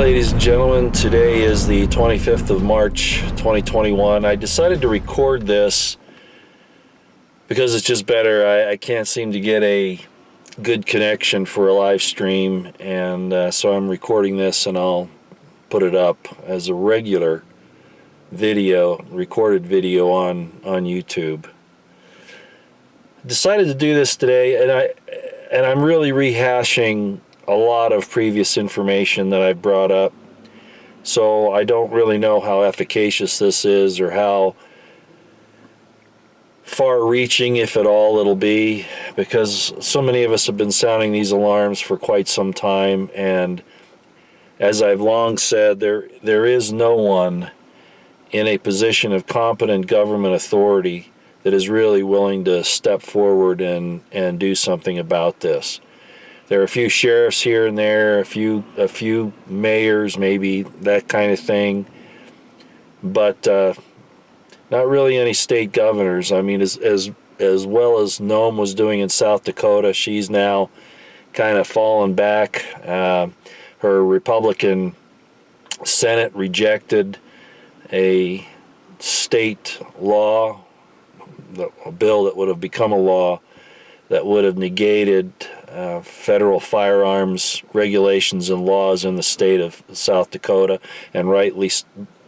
ladies and gentlemen. Today is the 25th of March, 2021. I decided to record this because it's just better. I can't seem to get a good connection for a live stream, and so I'm recording this and I'll put it up as a regular video, recorded video on YouTube. I decided to do this today, and I'm really rehashing a lot of previous information that I brought up, so I don't really know how efficacious this is or how far-reaching, if at all, it'll be, because so many of us have been sounding these alarms for quite some time, and as I've long said, there is no one in a position of competent government authority that is really willing to step forward and do something about this. There are a few sheriffs here and there, a few mayors, maybe, that kind of thing, but not really any state governors. I mean, as well as Noem was doing in South Dakota, she's now kind of fallen back. Her Republican Senate rejected a state law, a bill that would have become a law that would have negated federal firearms regulations and laws in the state of South Dakota, and rightly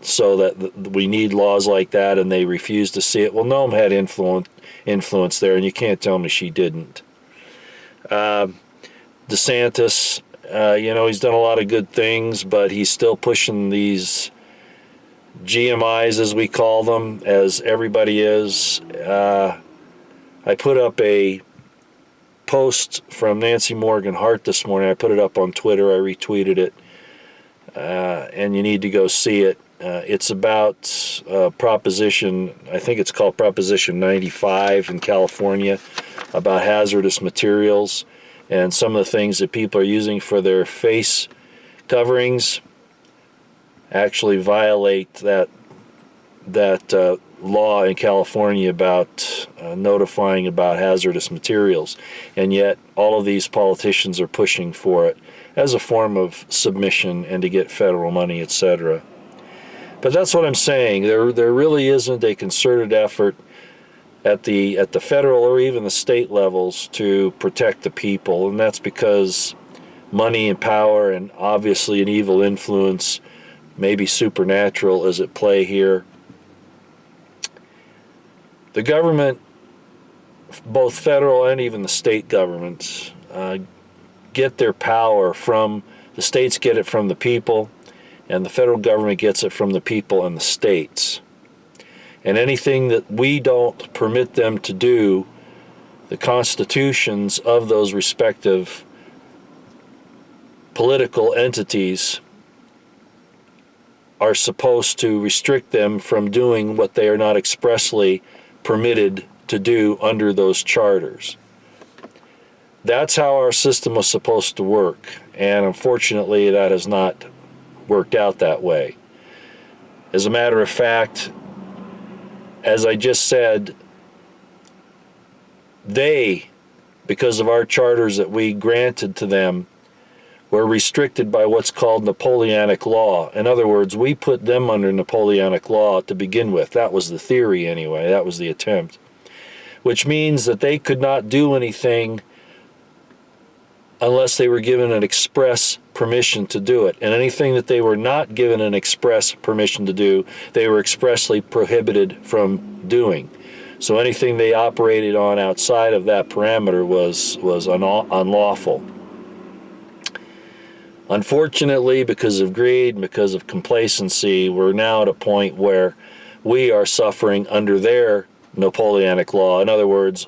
so that we need laws like that, and they refused to see it. Well, Noem had influence there, and you can't tell me she didn't. DeSantis, he's done a lot of good things, but he's still pushing these GMIs, as we call them, as everybody is. I put up a post from Nancy Morgan Hart this morning. I put it up on Twitter. I retweeted it, and you need to go see it. It's about Proposition, I think it's called Proposition 95 in California, about hazardous materials and some of the things that people are using for their face coverings actually violate that law in California about notifying about hazardous materials, and yet all of these politicians are pushing for it as a form of submission and to get federal money, etc. But that's what I'm saying. There really isn't a concerted effort at the federal or even the state levels to protect the people, and that's because money and power and obviously an evil influence, maybe supernatural, is at play here. The government, both federal and even the state governments, get their power from, the states get it from the people, and the federal government gets it from the people and the states. And anything that we don't permit them to do, the constitutions of those respective political entities are supposed to restrict them from doing what they are not expressly permitted to do under those charters. That's how our system was supposed to work, and unfortunately that has not worked out that way. As a matter of fact, as I just said, they, because of our charters that we granted to them, were restricted by what's called Napoleonic law. In other words, we put them under Napoleonic law to begin with. That was the theory anyway. That was the attempt. Which means that they could not do anything unless they were given an express permission to do it. And anything that they were not given an express permission to do, they were expressly prohibited from doing. So anything they operated on outside of that parameter was unlawful. Unfortunately, because of greed, because of complacency, we're now at a point where we are suffering under their Napoleonic law. In other words,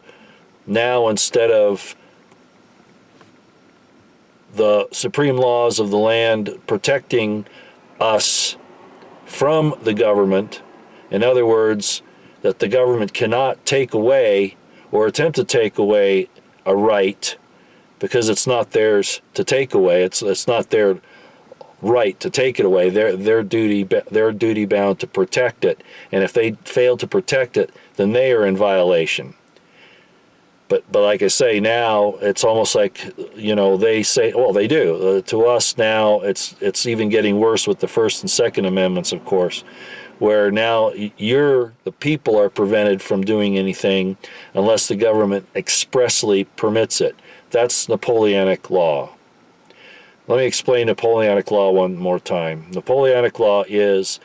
now instead of the supreme laws of the land protecting us from the government, in other words, that the government cannot take away or attempt to take away a right, because it's not theirs to take away. It's not their right to take it away. They're duty bound to protect it, and if they fail to protect it, then they are in violation. But like I say, now it's almost like, they say, well, they do. To us now, it's even getting worse with the First and Second Amendments, of course, where now the people are prevented from doing anything unless the government expressly permits it. That's Napoleonic law. Let me explain Napoleonic law one more time. Napoleonic law is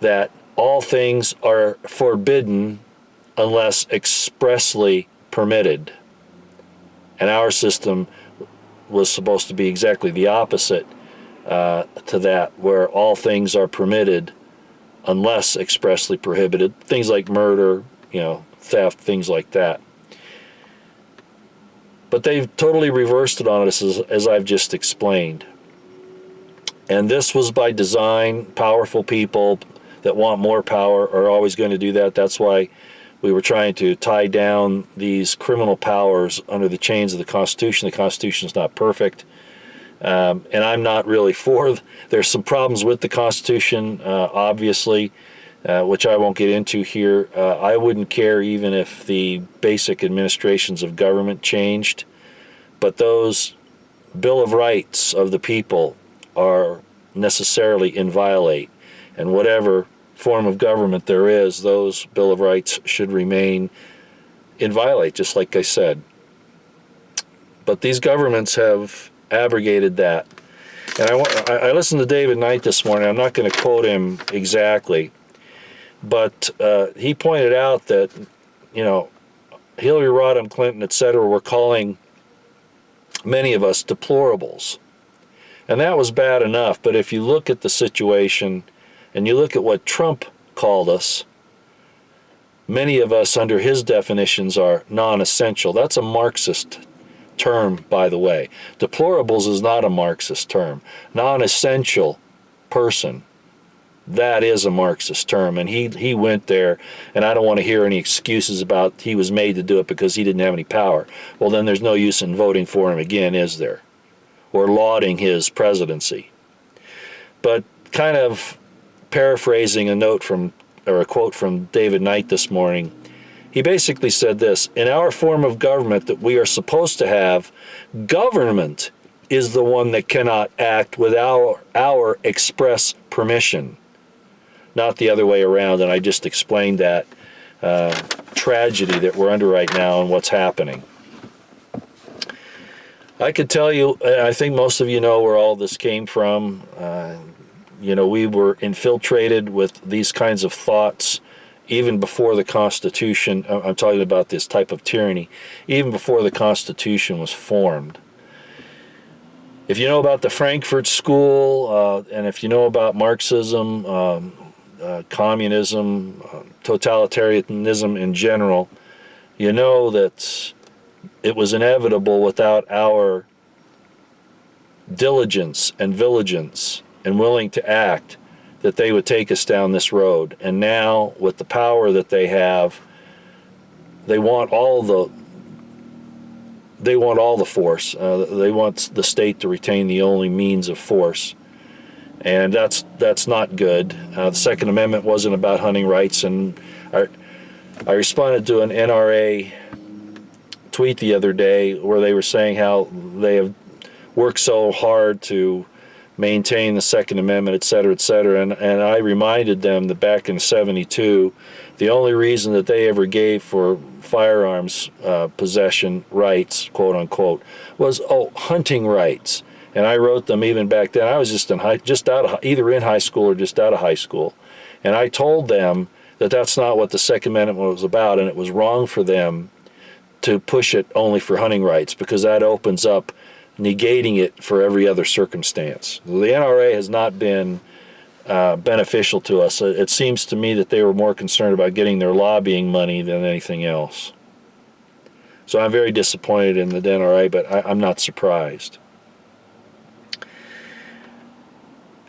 that all things are forbidden unless expressly permitted. And our system was supposed to be exactly the opposite to that, where all things are permitted unless expressly prohibited. Things like murder, theft, things like that. But they've totally reversed it on us, as I've just explained. And this was by design. Powerful people that want more power are always going to do that. That's why we were trying to tie down these criminal powers under the chains of the Constitution. The Constitution is not perfect. And I'm not really for. There's some problems with the Constitution, obviously, which I won't get into here. I wouldn't care even if the basic administrations of government changed, but those Bill of Rights of the people are necessarily inviolate, and whatever form of government there is, those Bill of Rights should remain inviolate, just like I said. But these governments have abrogated that. And I listened to David Knight this morning. I'm not going to quote him exactly, but he pointed out that, Hillary Rodham Clinton, etc., were calling many of us deplorables. And that was bad enough, but if you look at the situation and you look at what Trump called us, many of us under his definitions are non-essential. That's a Marxist term, by the way. Deplorables is not a Marxist term. Non-essential person, that is a Marxist term, and he went there, and I don't want to hear any excuses about he was made to do it because he didn't have any power. Well, then there's no use in voting for him again, is there? Or lauding his presidency. But kind of paraphrasing a quote from David Knight this morning, he basically said this: in our form of government that we are supposed to have, government is the one that cannot act without our express permission, not the other way around. And I just explained that tragedy that we're under right now and what's happening. I could tell you, I think most of you know where all this came from. We were infiltrated with these kinds of thoughts even before the Constitution. I'm talking about this type of tyranny, even before the Constitution was formed. If you know about the Frankfurt School, and if you know about Marxism, communism, totalitarianism in general, you know that it was inevitable without our diligence and vigilance and willing to act that they would take us down this road. And now, with the power that they have, they want all the force. They want the state to retain the only means of force, and that's not good. The Second Amendment wasn't about hunting rights, and I responded to an NRA tweet the other day where they were saying how they have worked so hard to maintain the Second Amendment, et cetera, and I reminded them that back in '72, the only reason that they ever gave for firearms possession rights, quote unquote, was hunting rights. And I wrote them even back then. I was either in high school or just out of high school, and I told them that that's not what the Second Amendment was about, and it was wrong for them to push it only for hunting rights, because that opens up negating it for every other circumstance. The NRA has not been beneficial to us. It seems to me that they were more concerned about getting their lobbying money than anything else. So I'm very disappointed in the NRA, but I'm not surprised.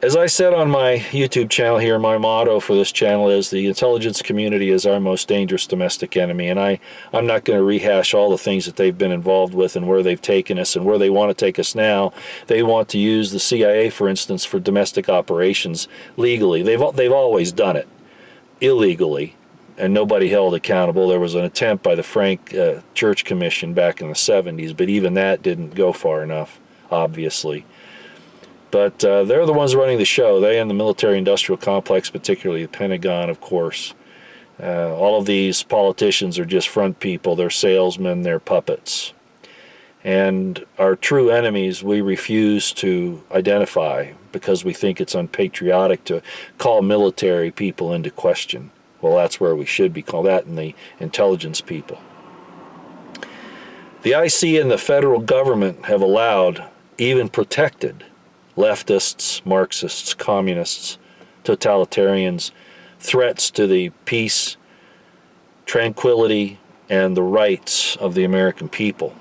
As I said on my YouTube channel here, my motto for this channel is the intelligence community is our most dangerous domestic enemy, and I'm not going to rehash all the things that they've been involved with and where they've taken us and where they want to take us now. They want to use the CIA, for instance, for domestic operations legally. They've always done it illegally, and nobody held accountable. There was an attempt by the Frank Church Commission back in the 70s, but even that didn't go far enough, obviously. But they're the ones running the show. They and the military-industrial complex, particularly the Pentagon, of course. All of these politicians are just front people. They're salesmen. They're puppets. And our true enemies we refuse to identify because we think it's unpatriotic to call military people into question. Well, that's where we should be called that, and the intelligence people. The IC and the federal government have allowed, even protected, leftists, Marxists, communists, totalitarians, threats to the peace, tranquility, and the rights of the American people.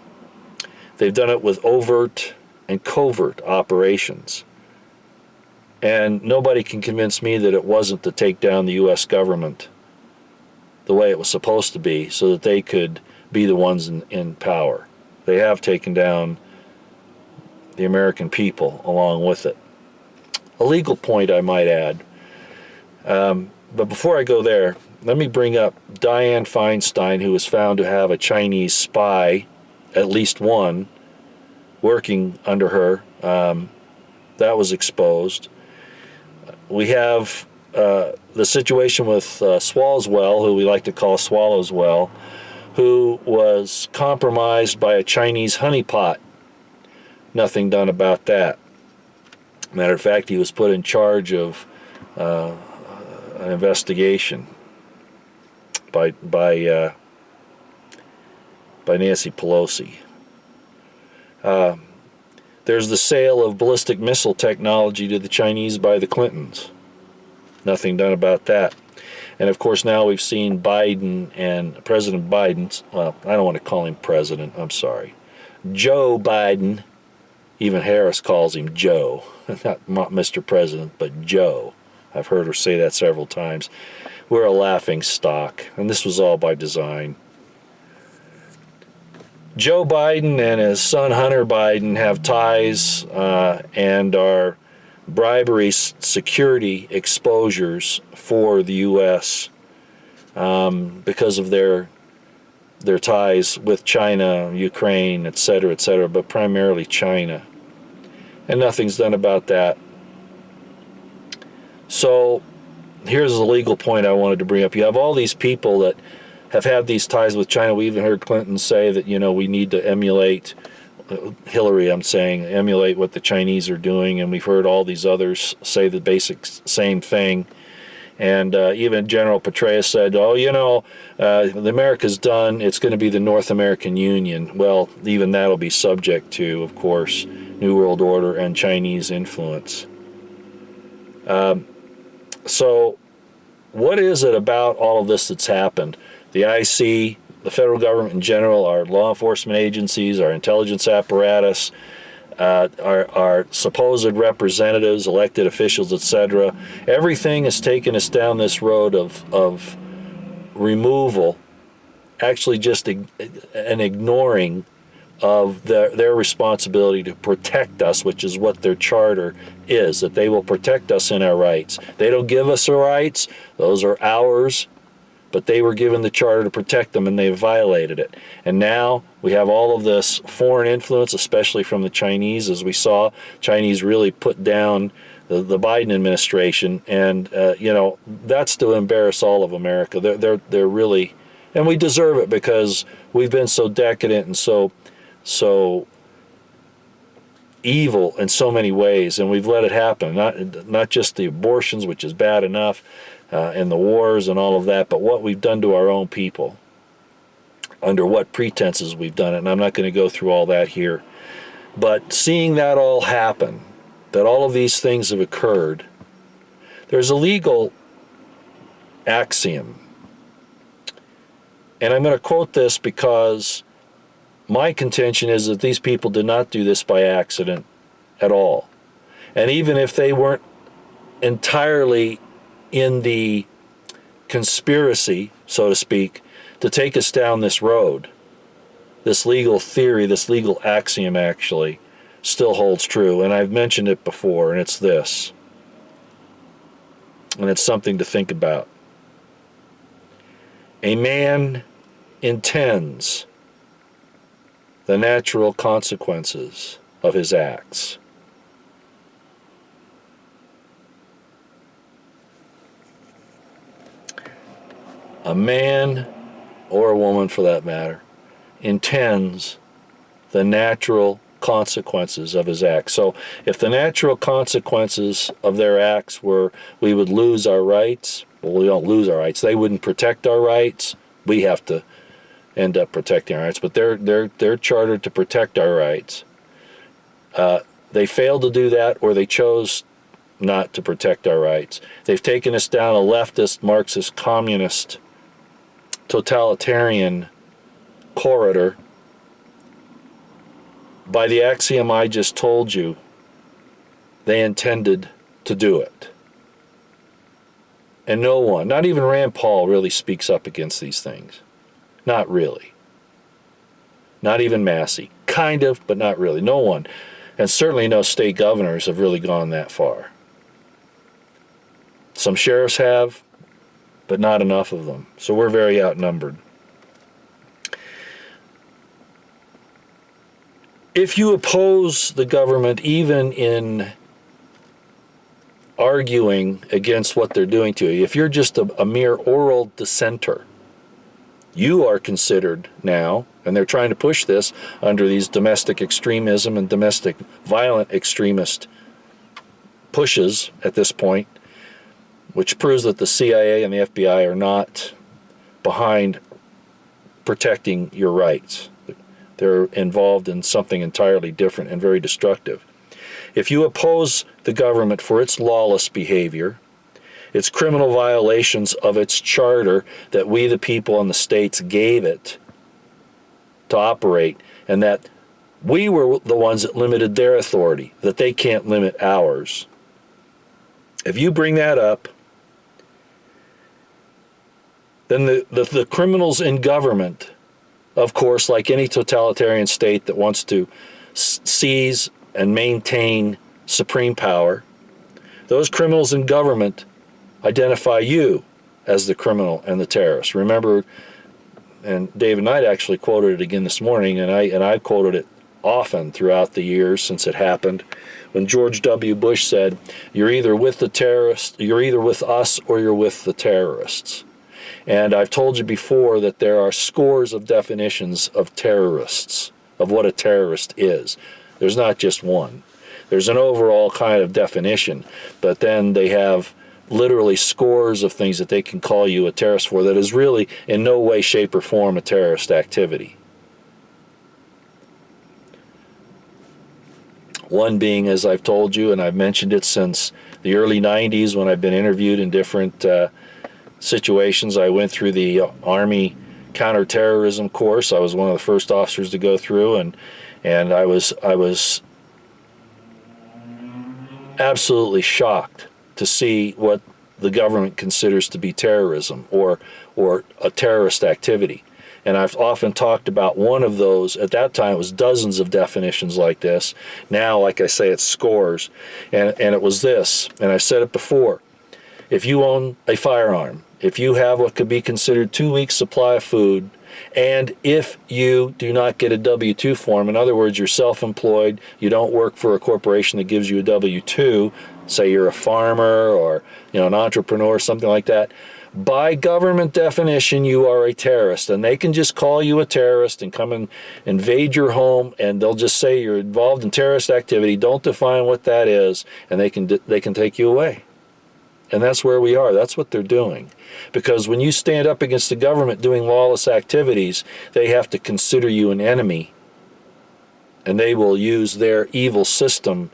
They've done it with overt and covert operations. And nobody can convince me that it wasn't to take down the US government the way it was supposed to be so that they could be the ones in power. They have taken down the American people along with it. A legal point, I might add. But before I go there, let me bring up Dianne Feinstein, who was found to have a Chinese spy, at least one, working under her. That was exposed. We have the situation with Swalwell, who we like to call Swallowswell, who was compromised by a Chinese honeypot. Nothing done about that. Matter of fact, he was put in charge of an investigation by Nancy Pelosi. There's the sale of ballistic missile technology to the Chinese by the Clintons. Nothing done about that. And of course now we've seen Biden and President Biden, well, I don't want to call him president, I'm sorry, Joe Biden. Even Harris calls him Joe, not Mr. President, but Joe. I've heard her say that several times. We're a laughing stock, and this was all by design. Joe Biden and his son Hunter Biden have ties and are bribery security exposures for the U.S. Because of their ties with China, Ukraine, etc., but primarily China. And nothing's done about that. So here's the legal point I wanted to bring up. You have all these people that have had these ties with China. We even heard Clinton say that, we need to emulate, Hillary, I'm saying, emulate what the Chinese are doing. And we've heard all these others say the basic same thing. And even General Petraeus said, the America's done. It's going to be the North American Union. Well, even that'll be subject to, of course, New World Order and Chinese influence. So what is it about all of this that's happened? The IC, the federal government in general, our law enforcement agencies, our intelligence apparatus, our supposed representatives, elected officials, etc. Everything has taken us down this road of removal, actually just an ignoring of their responsibility to protect us, which is what their charter is, that they will protect us in our rights. They don't give us our rights, those are ours, but they were given the charter to protect them and they violated it. And now we have all of this foreign influence, especially from the Chinese, as we saw. Chinese really put down the Biden administration, and that's to embarrass all of America. They're really, and we deserve it because we've been so decadent and so evil in so many ways, and we've let it happen. Not just the abortions, which is bad enough, and the wars and all of that, but what we've done to our own people, under what pretenses we've done it, and I'm not going to go through all that here. But seeing that all happen, that all of these things have occurred, there's a legal axiom. And I'm going to quote this because my contention is that these people did not do this by accident at all. And even if they weren't entirely in the conspiracy, so to speak, to take us down this road, this legal theory, this legal axiom actually still holds true. And I've mentioned it before, and it's this. And it's something to think about. A man intends the natural consequences of his acts. A man, or a woman for that matter, intends the natural consequences of his acts. So if the natural consequences of their acts were we would lose our rights, well, we don't lose our rights. They wouldn't protect our rights. We have to end up protecting our rights. But they're chartered to protect our rights. They failed to do that, or they chose not to protect our rights. They've taken us down a leftist, Marxist, communist, totalitarian corridor. By the axiom I just told you, they intended to do it. And no one, not even Rand Paul, really speaks up against these things. Not really. Not even Massey. Kind of, but not really. No one. And certainly no state governors have really gone that far. Some sheriffs have, but not enough of them. So we're very outnumbered. If you oppose the government even in arguing against what they're doing to you, if you're just a mere oral dissenter, you are considered now, and they're trying to push this under these domestic extremism and domestic violent extremist pushes at this point, which proves that the CIA and the FBI are not behind protecting your rights. They're involved in something entirely different and very destructive. If you oppose the government for its lawless behavior, its criminal violations of its charter that we the people and the states gave it to operate, and that we were the ones that limited their authority, that they can't limit ours. If you bring that up, then the criminals in government, of course, like any totalitarian state that wants to seize and maintain supreme power, those criminals in government identify you as the criminal and the terrorist. Remember, and David Knight actually quoted it again this morning, and I've quoted it often throughout the years since it happened, when George W. Bush said, "You're either with the terrorists, you're either with us, or you're with the terrorists." And I've told you before that there are scores of definitions of terrorists, of what a terrorist is. There's not just one. There's an overall kind of definition, but then they have literally scores of things that they can call you a terrorist for that is really in no way, shape, or form a terrorist activity. One being, as I've told you, and I've mentioned it since the early 90s when I've been interviewed in different situations. I went through the Army counterterrorism course. I was one of the first officers to go through, and I was absolutely shocked to see what the government considers to be terrorism or a terrorist activity. And I've often talked about one of those. At that time, it was dozens of definitions like this. Now, like I say, it's scores. And it was this, and I've said it before. If you own a firearm, if you have what could be considered 2 weeks' supply of food, and if you do not get a W-2 form, in other words, you're self-employed, you don't work for a corporation that gives you a W-2, say you're a farmer or an entrepreneur, something like that, by government definition, you are a terrorist, and they can just call you a terrorist and come and invade your home, and they'll just say you're involved in terrorist activity. Don't define what that is, and they can take you away. And that's where we are. That's what they're doing. Because when you stand up against the government doing lawless activities, they have to consider you an enemy, and they will use their evil system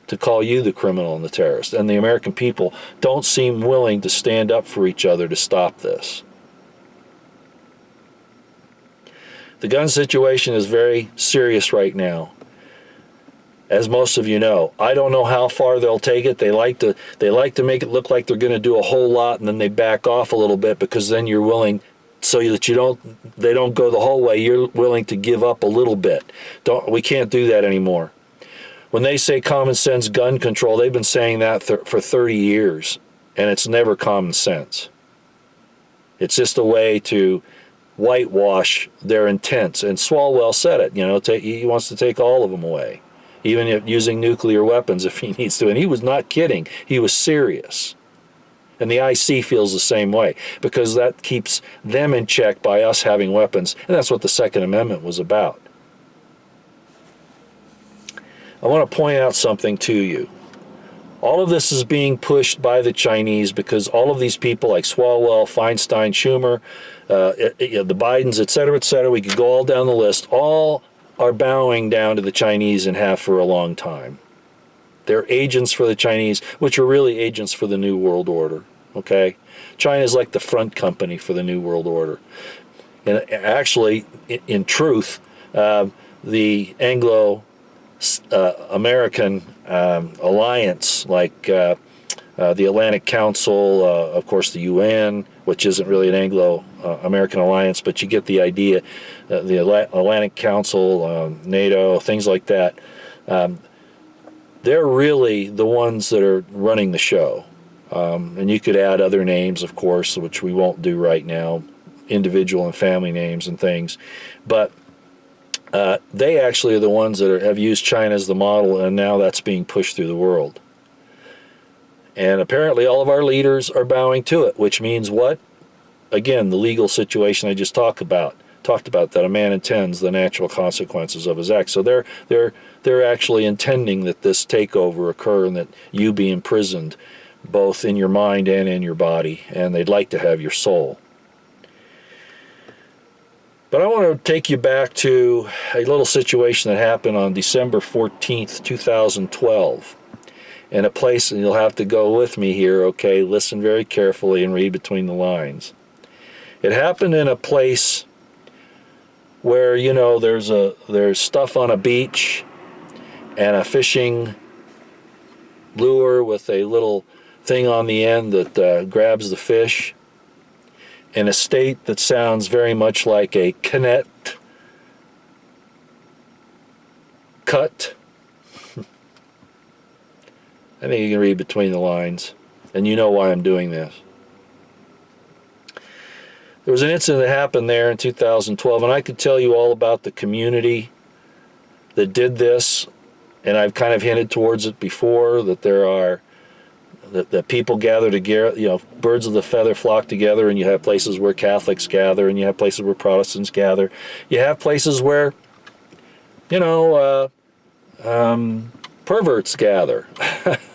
to call you the criminal and the terrorist. And the American people don't seem willing to stand up for each other to stop this. The gun situation is very serious right now, as most of you know. I don't know how far they'll take it. They like to make it look like they're going to do a whole lot, and then they back off a little bit, because then you're willing, so that they don't go the whole way. You're willing to give up a little bit. We can't do that anymore. When they say common sense gun control, they've been saying that for 30 years, and it's never common sense. It's just a way to whitewash their intents. And Swalwell said it, he wants to take all of them away, even if using nuclear weapons if he needs to. And he was not kidding. He was serious. And the IC feels the same way, because that keeps them in check by us having weapons. And that's what the Second Amendment was about. I want to point out something to you. All of this is being pushed by the Chinese because all of these people like Swalwell, Feinstein, Schumer, the Bidens, et cetera, we could go all down the list, all are bowing down to the Chinese and have for a long time. They're agents for the Chinese, which are really agents for the New World Order, okay? China's like the front company for the New World Order. And actually, in truth, the Anglo-American alliance, like the Atlantic Council, of course the UN, which isn't really an Anglo-American alliance, but you get the idea, the Atlantic Council, NATO, things like that, they're really the ones that are running the show. And you could add other names, of course, which we won't do right now, individual and family names and things, but they actually are the ones that have used China as the model, and now that's being pushed through the world. And apparently all of our leaders are bowing to it, which means what? Again, the legal situation I just talked about, that a man intends the natural consequences of his acts. So they're actually intending that this takeover occur and that you be imprisoned both in your mind and in your body, and they'd like to have your soul. But I want to take you back to a little situation that happened on December 14th, 2012, in a place, and you'll have to go with me here, okay? Listen very carefully and read between the lines. It happened in a place where, there's stuff on a beach and a fishing lure with a little thing on the end that grabs the fish, in a state that sounds very much like a connect cut. I think you can read between the lines, and you know why I'm doing this. There was an incident that happened there in 2012, and I could tell you all about the community that did this, and I've kind of hinted towards it before, that there are that people gather together, birds of the feather flock together, and you have places where Catholics gather, and you have places where Protestants gather. You have places where, perverts gather,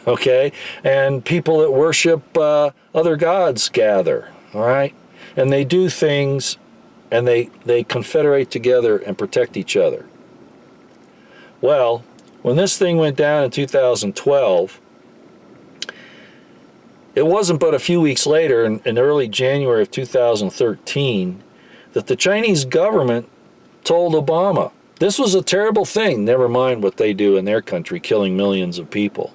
okay? And people that worship other gods gather, all right? And they do things, and they confederate together and protect each other. Well, when this thing went down in 2012, it wasn't but a few weeks later, in early January of 2013, that the Chinese government told Obama, this was a terrible thing, never mind what they do in their country, killing millions of people.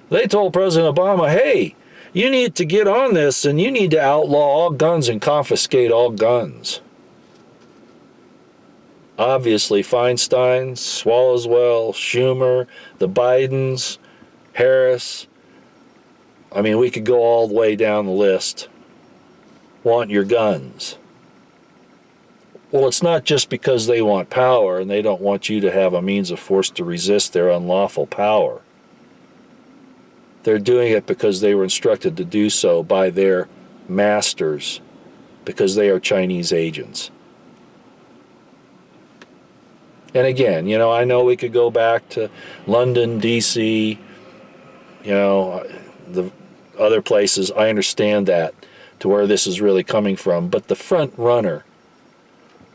They told President Obama, hey, you need to get on this, and you need to outlaw all guns and confiscate all guns. Obviously, Feinstein, Swalwell, Schumer, the Bidens, Harris, we could go all the way down the list, want your guns. Well, it's not just because they want power and they don't want you to have a means of force to resist their unlawful power. They're doing it because they were instructed to do so by their masters, because they are Chinese agents. And again, I know we could go back to London, D.C., the other places. I understand that, to where this is really coming from. But the front runner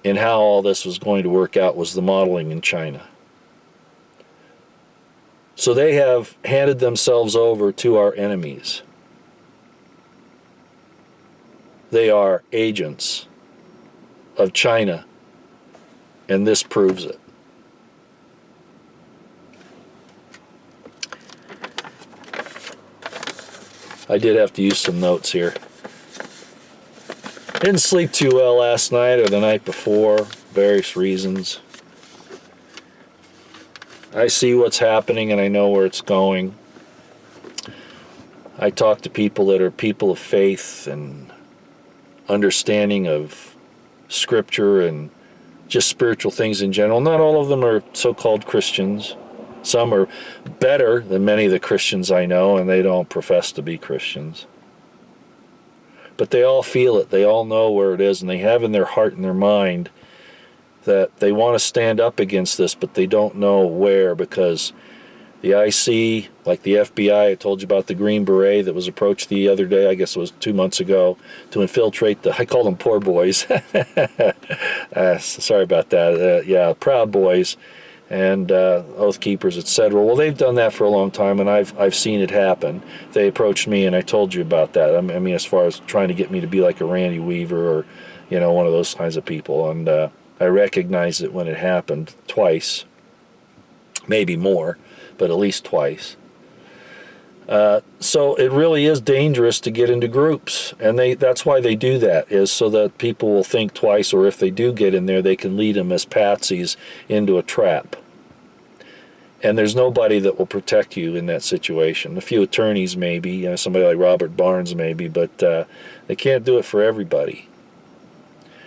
in how all this was going to work out was the modeling in China. So they have handed themselves over to our enemies. They are agents of China, and this proves it. I did have to use some notes here. Didn't sleep too well last night or the night before, various reasons. I see what's happening and I know where it's going. I talk to people that are people of faith, and understanding of Scripture and just spiritual things in general. Not all of them are so-called Christians. Some are better than many of the Christians I know, and they don't profess to be Christians. But they all feel it. They all know where it is, and they have in their heart and their mind that they want to stand up against this, but they don't know where, because the IC, like the FBI, I told you about the Green Beret that was approached the other day, I guess it was 2 months ago, to infiltrate I call them poor boys. Sorry about that. Yeah, Proud Boys and Oath Keepers, etc. Well, they've done that for a long time, and I've seen it happen. They approached me, and I told you about that. I mean, as far as trying to get me to be like a Randy Weaver or, one of those kinds of people. And I recognized it when it happened twice, maybe more, but at least twice. So it really is dangerous to get into groups, and that's why they do that, is so that people will think twice, or if they do get in there, they can lead them as patsies into a trap. And there's nobody that will protect you in that situation. A few attorneys maybe, somebody like Robert Barnes maybe, but they can't do it for everybody.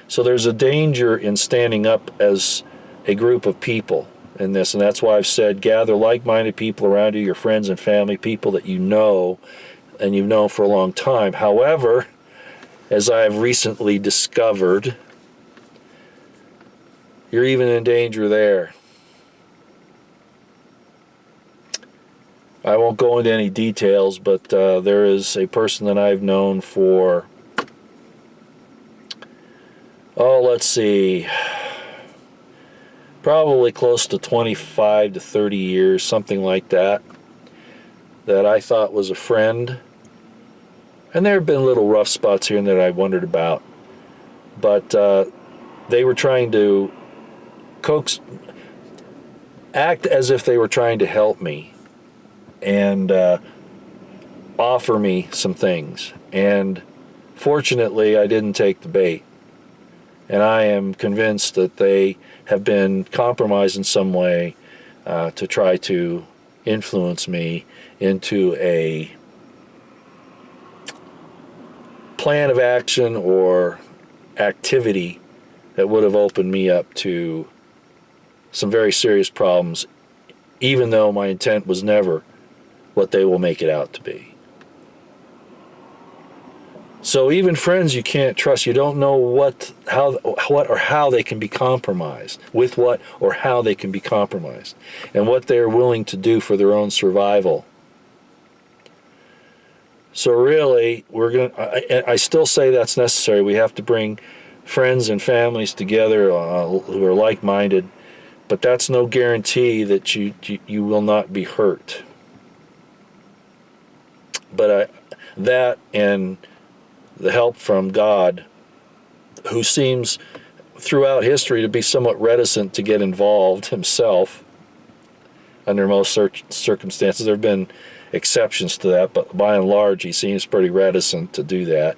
So there's a danger in standing up as a group of people in this, and that's why I've said gather like-minded people around you, your friends and family, people that you know and you've known for a long time. However, as I have recently discovered, you're even in danger there. I won't go into any details, but there is a person that I've known for, let's see, probably close to 25 to 30 years, something like that, that I thought was a friend. And there have been little rough spots here and there that I wondered about. But they were trying to act as if they were trying to help me and offer me some things. And fortunately, I didn't take the bait. And I am convinced that they have been compromised in some way to try to influence me into a plan of action or activity that would have opened me up to some very serious problems, even though my intent was never what they will make it out to be. So even friends you can't trust. You don't know what or how they can be compromised, with what or how they can be compromised, and what they're willing to do for their own survival. So really, I still say that's necessary. We have to bring friends and families together who are like-minded, but that's no guarantee that you will not be hurt. But that and the help from God, who seems throughout history to be somewhat reticent to get involved himself under most circumstances. There have been exceptions to that, but by and large he seems pretty reticent to do that,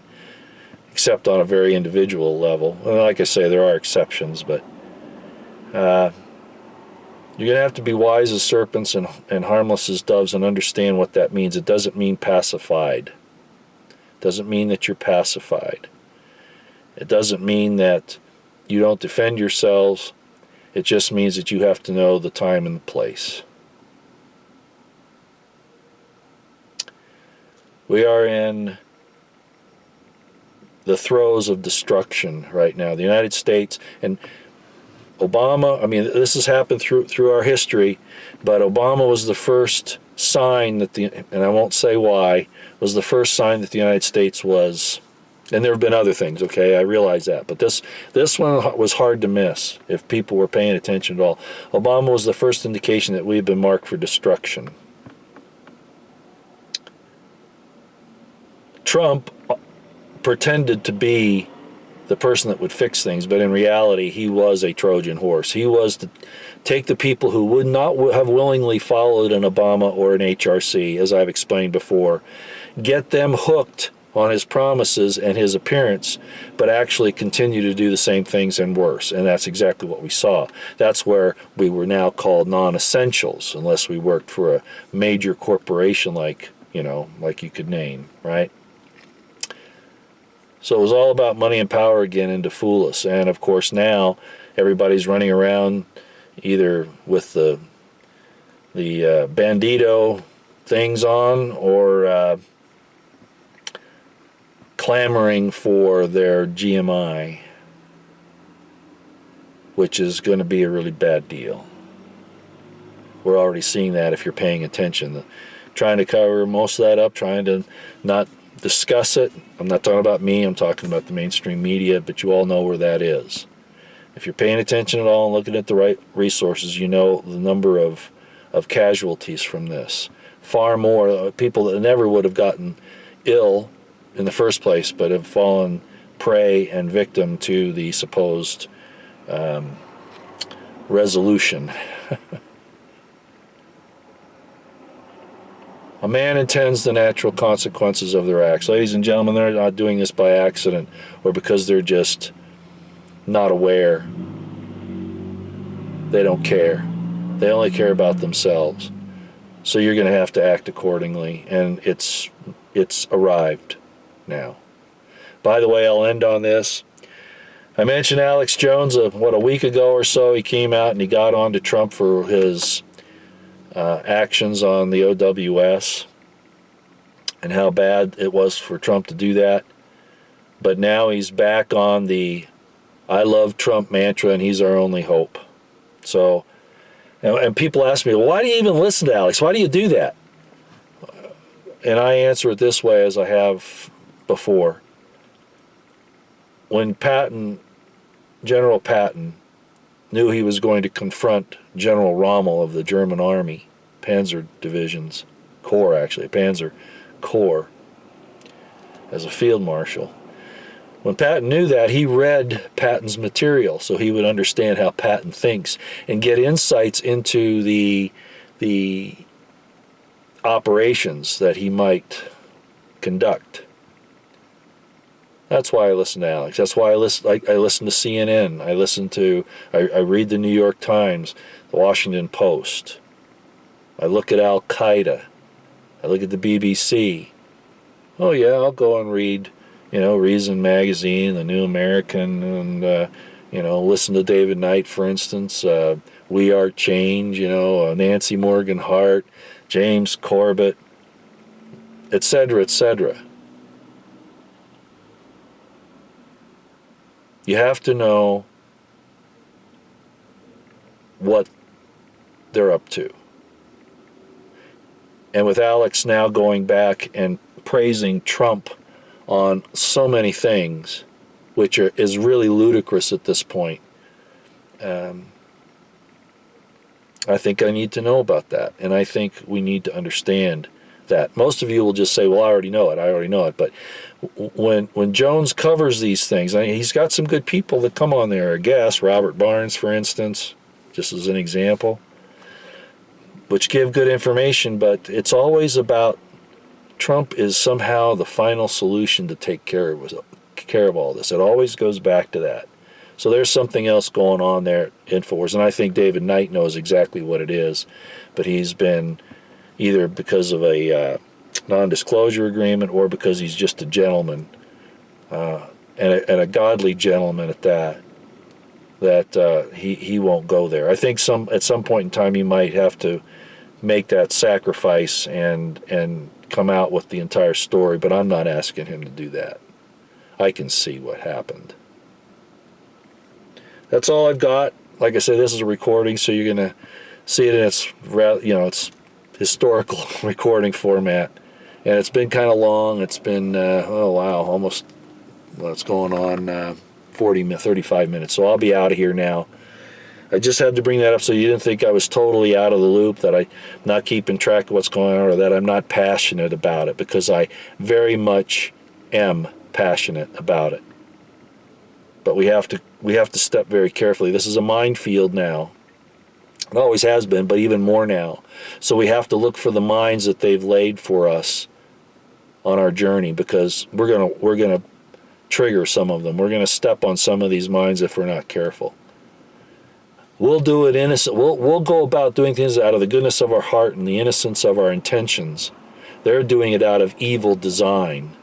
except on a very individual level. And like I say, there are exceptions, but you're going to have to be wise as serpents and harmless as doves and understand what that means. It doesn't mean pacified. It doesn't mean that you're pacified. It doesn't mean that you don't defend yourselves. It just means that you have to know the time and the place. We are in the throes of destruction right now. The United States and Obama, this has happened through our history, but Obama was the first sign that and I won't say why, was the first sign that the United States was, and there have been other things, okay, I realize that, but this one was hard to miss if people were paying attention at all. Obama was the first indication that we had been marked for destruction. Trump pretended to be the person that would fix things, but in reality he was a Trojan horse. He was to take the people who would not have willingly followed an Obama or an HRC, as I've explained before, get them hooked on his promises and his appearance, but actually continue to do the same things and worse. And that's exactly what we saw. That's where we were now called non-essentials, unless we worked for a major corporation like you could name, right? So it was all about money and power again, and to fool us. And of course now everybody's running around either with the bandito things on, or clamoring for their GMI, which is going to be a really bad deal. We're already seeing that if you're paying attention. Trying to cover most of that up, trying to not discuss it. I'm not talking about me, I'm talking about the mainstream media, but you all know where that is. If you're paying attention at all and looking at the right resources, you know the number of casualties from this. Far more people that never would have gotten ill in the first place, but have fallen prey and victim to the supposed resolution. A man intends the natural consequences of their acts. Ladies and gentlemen, they're not doing this by accident or because they're just not aware. They don't care. They only care about themselves. So you're going to have to act accordingly, and it's arrived now. By the way, I'll end on this. I mentioned Alex Jones a week ago or so. He came out and he got on to Trump for his actions on the OWS and how bad it was for Trump to do that. But now he's back on the I love Trump mantra, and he's our only hope. So, and people ask me, well, why do you even listen to Alex? Why do you do that? And I answer it this way, as I have before. When General Patton knew he was going to confront General Rommel of the German Army, Panzer Divisions, Corps actually, Panzer Corps, as a field marshal. When Patton knew that, he read Patton's material so he would understand how Patton thinks and get insights into the operations that he might conduct. That's why I listen to Alex. That's why I listen to CNN. I read the New York Times, the Washington Post. I look at Al Qaeda. I look at the BBC. Oh yeah, I'll go and read, Reason Magazine, the New American, and listen to David Knight, for instance. We Are Change. Nancy Morgan Hart, James Corbett, etc., etc. You have to know what they're up to. And with Alex now going back and praising Trump on so many things, which is really ludicrous at this point, I think I need to know about that. And I think we need to understand that. Most of you will just say, well, I already know it. But when Jones covers these things, he's got some good people that come on there, I guess. Robert Barnes, for instance, just as an example, which give good information, but it's always about Trump is somehow the final solution to take care of all this. It always goes back to that. So there's something else going on there at InfoWars, and I think David Knight knows exactly what it is, but he's been, either because of a non-disclosure agreement or because he's just a gentleman, and a godly gentleman at that he won't go there. I think at some point in time he might have to make that sacrifice and come out with the entire story, but I'm not asking him to do that. I can see what happened. That's all I've got. Like I said, this is a recording, so you're going to see it in its historical recording format. And it's been kind of long. It's been, almost, it's going on 35 minutes. So I'll be out of here now. I just had to bring that up so you didn't think I was totally out of the loop, that I'm not keeping track of what's going on, or that I'm not passionate about it, because I very much am passionate about it. But we have to step very carefully. This is a minefield now. It always has been, but even more now. So we have to look for the mines that they've laid for us on our journey, because we're gonna trigger some of them. We're gonna step on some of these mines if we're not careful. We'll do it innocent. We'll go about doing things out of the goodness of our heart and the innocence of our intentions. They're doing it out of evil design.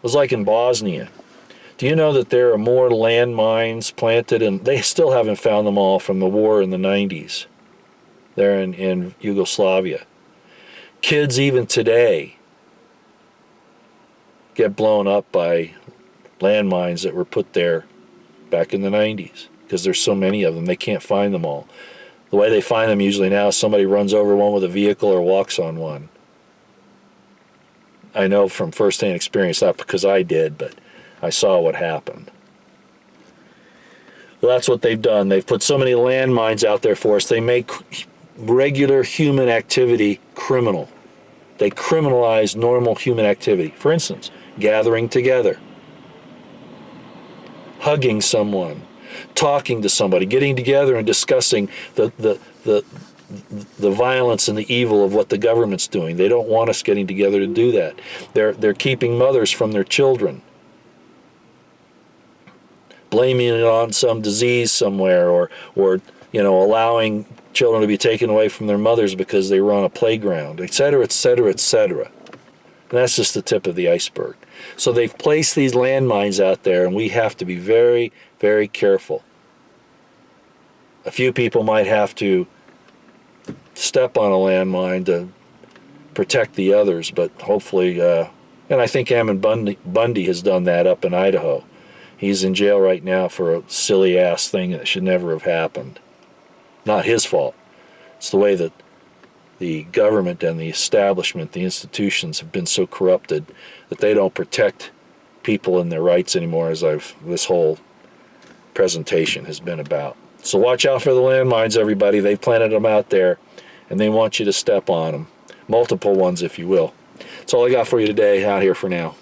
was like in Bosnia. Do you know that there are more landmines planted, and they still haven't found them all from the war in the 90s there in Yugoslavia. Kids even today get blown up by landmines that were put there back in the 90s because there's so many of them, they can't find them all. The way they find them usually now is somebody runs over one with a vehicle or walks on one. I know from first-hand experience, not because I did, but I saw what happened. Well, that's what they've done. They've put so many landmines out there for us. They make regular human activity criminal. They criminalize normal human activity. For instance, gathering together, hugging someone, talking to somebody, getting together and discussing the violence and the evil of what the government's doing. They don't want us getting together to do that. They're keeping mothers from their children, blaming it on some disease somewhere, or allowing children to be taken away from their mothers because they were on a playground, etc., etc., etc. And that's just the tip of the iceberg. So they've placed these landmines out there, and we have to be very, very careful. A few people might have to step on a landmine to protect the others, but hopefully, and I think Ammon Bundy has done that up in Idaho. He's in jail right now for a silly-ass thing that should never have happened. Not his fault. It's the way that the government and the establishment, the institutions, have been so corrupted that they don't protect people and their rights anymore, as this whole presentation has been about. So watch out for the landmines, everybody. They've planted them out there, and they want you to step on them. Multiple ones, if you will. That's all I got for you today. Out here for now.